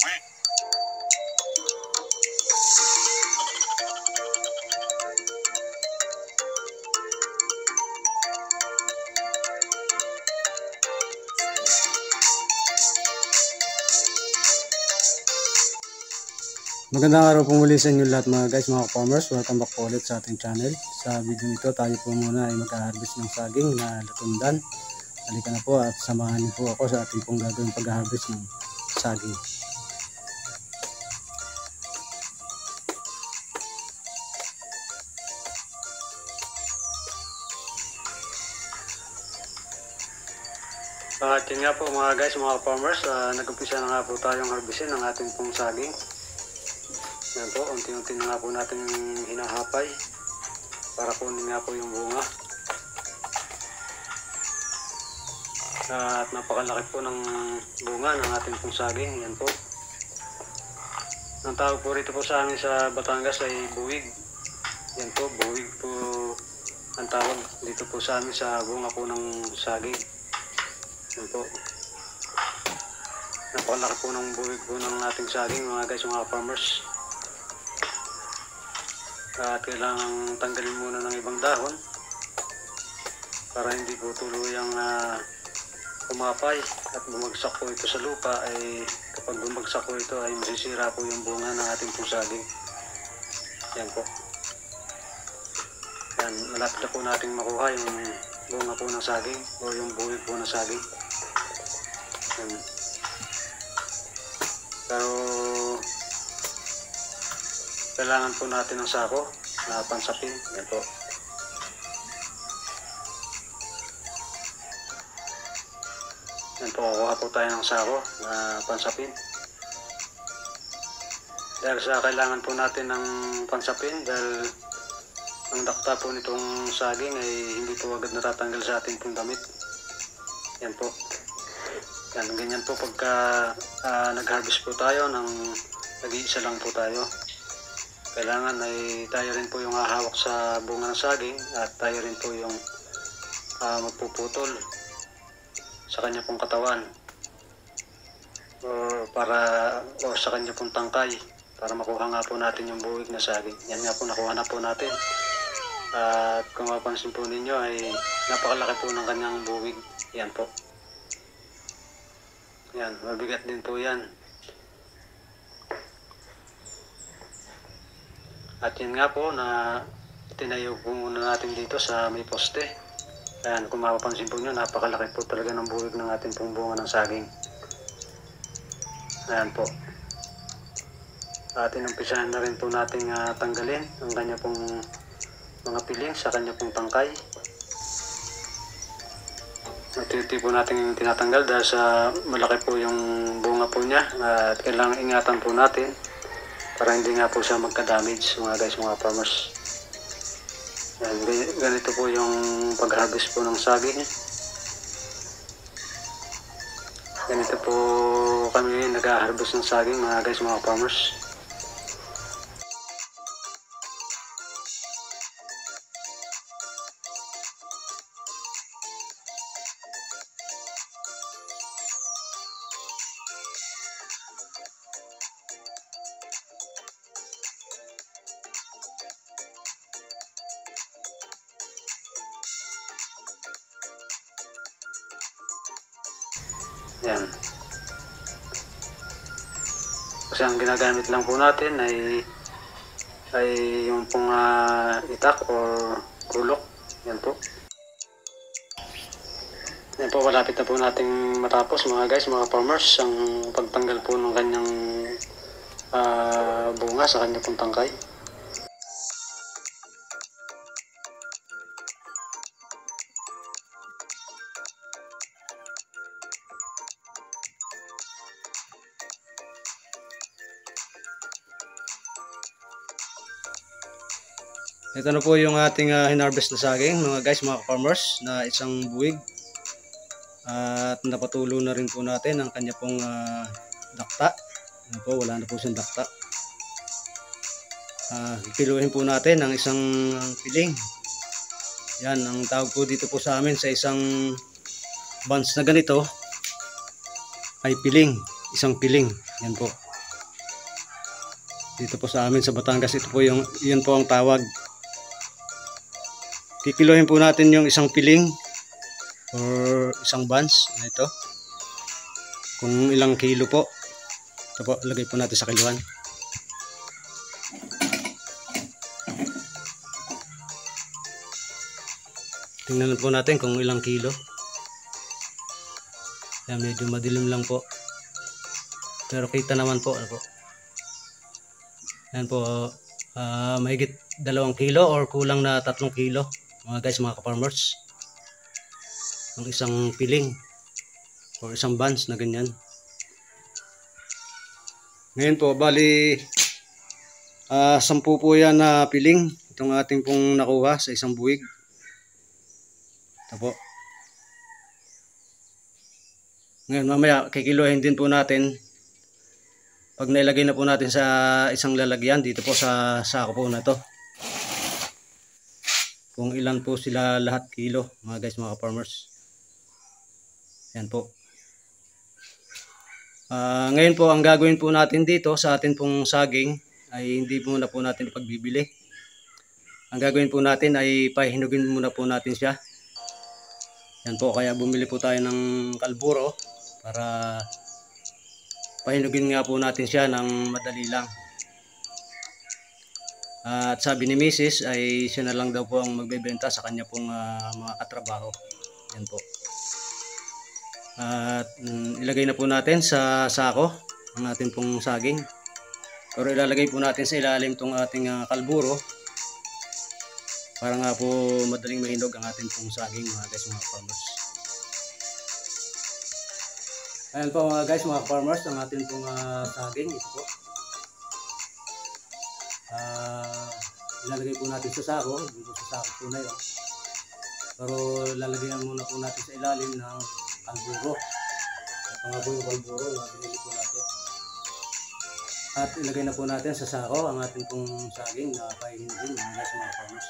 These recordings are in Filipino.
Magandang araw po muli sa inyo lahat mga guys, mga farmers. Welcome back po ulit sa ating channel. Sa video ito tayo po muna ay mag-harvest ng saging na latundan. Halika na po at samahan niyo po ako sa ating pong gagawin pag-harvest ng saging. At yun nga po mga guys, mga farmers, nag-umpisa na nga po tayong harvestin ng ating pong saging. Yan po, unti-unti na nga po natin hinahapay para kunin nga po yung bunga. At napakalaki po ng bunga ng ating pong saging. Yan po. Ang tawag po rito po sa amin sa Batangas ay buwig. Yan po, buwig po ang tawag dito po sa amin sa bunga po ng saging. Yan po. Napakalaki po ng buwig po ng ating saging mga guys, mga farmers. At kailangan tanggalin muna ng ibang dahon para hindi po tuluyang kumapay at bumagsak po ito sa lupa. Ay kapag bumagsak po ito ay masisira po yung bunga ng ating pong saging. Yan po. Yan, malapit na po natin makuha yung bunga po ng saging o yung buwig po ng saging. Yan. Pero kailangan po natin ng sako na pansapin. Yan po. Yan po, kukuha po tayo ng sako na pansapin. Dahil sa kailangan po natin ng pansapin dahil ang dakta po nitong saging ay hindi po agad natatanggal sa ating pong damit. Yan po. Yan, ganyan po pagka nag-harvest po tayo ng nag-iisa lang po tayo. Kailangan ay tayo rin po yung hahawak sa bunga ng saging at tayo rin po yung magpuputol sa kanya pong katawan o sa kanya pong tangkay para makuha nga po natin yung buwig na saging. Yan nga po, nakuha na po natin. At kung mapansin po ninyo ay napakalaki po ng kanyang buwig. Yan po. Yan, mabigat din po yan. At yun nga po na tinayo po muna natin dito sa may poste. Ayan, kung mapapansin po nyo, napakalaki po talaga ng buwig ng ating pong bunga ng saging. Ayan po. At inumpisahan na rin po natin tanggalin ang kanya pong mga piling sa kanya pong tangkay. Unti-unti po natin tinatanggal dahil sa malaki po yung bunga po niya. At kailangan ingatan po natin para hindi nga po siya magka-damage mga guys, mga farmers. Yan, ganito po yung pag-harvest po ng saging. Ganito po kami nag-harvest ng saging mga guys, mga farmers. Yan. Kasi ang ginagamit lang po natin ay yung pong itak or gulok. Yan po. Yan po, malapit na po nating matapos mga guys, mga farmers, ang pagtanggal po ng kanyang bunga sa kanyang pong tangkay. Ito na po yung ating hinarvest na saging mga guys, mga farmers, na isang buwig. At napatulo na rin po natin ang kanya pong dakta. Ano po, wala na po siyang dakta. Piluhin po natin ang isang piling. Yan, ang tawag po dito po sa amin sa isang buns na ganito ay piling, isang piling. Yan po. Dito po sa amin sa Batangas, ito po yun po ang tawag. Kikilohin po natin yung isang piling or isang buns na ito. Kung ilang kilo po. Ito po, lagay po natin sa kiluhan. Tingnan po natin kung ilang kilo. Yan, medyo madilim lang po. Pero kita naman po. Ano po. Yan po, mahigit 2 kilo or kulang na 3 kilo. Mga guys, mga ka-farmers. Ang isang piling or isang buns na ganyan. Ngayon po, bali 10 po yan na piling. Itong ating pong nakuha sa isang buwig. Ito po. Ngayon mamaya kikiluhin din po natin. Pag nailagay na po natin sa isang lalagyan dito po sa sako po na to. Kung ilan po sila lahat kilo, mga guys, mga farmers. Yan po. Ngayon po ang gagawin po natin dito sa atin pong saging ay hindi muna po natin pagbibili. Ang gagawin po natin ay pahinugin muna po natin siya. Yan po, kaya bumili po tayo ng kalburo para pahinugin nga po natin siya ng madali lang. At sabi ni Mrs. ay siya na lang daw po ang magbebenta sa kanya pong mga katrabaho. Yan po. At ilagay na po natin sa sako ang ating pong saging. Pero ilalagay po natin sa ilalim itong ating kalburo para nga po madaling mahinog ang ating pong saging, mga guys, mga farmers. Ayan po mga guys, mga farmers, ang ating pong saging. Ito po. Ilalagay po natin sa sako. Dito sa sako po na yun. Pero lalagyan muna po natin sa ilalim ng kalburo. Ito nga po yung kalburo na binili po natin. At ilagay na po natin sa sako ang ating pong saging na pahinugin, mga guys, mga farmers.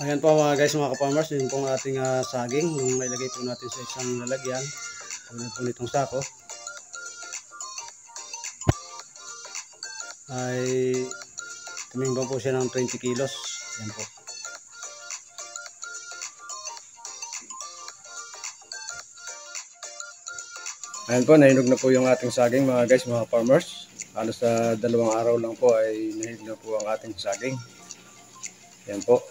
Ayan po mga guys, mga ka-farmers, yun pong ating saging nung nailagay po natin sa isang lalagyan tulad po nitong sako ay tumimbang po siya ng 20 kilos. Yan po. Ayan po, nahinog na po yung ating saging mga guys, mga farmers. Halos sa 2 araw lang po ay nahinog na po ang ating saging. Yan po.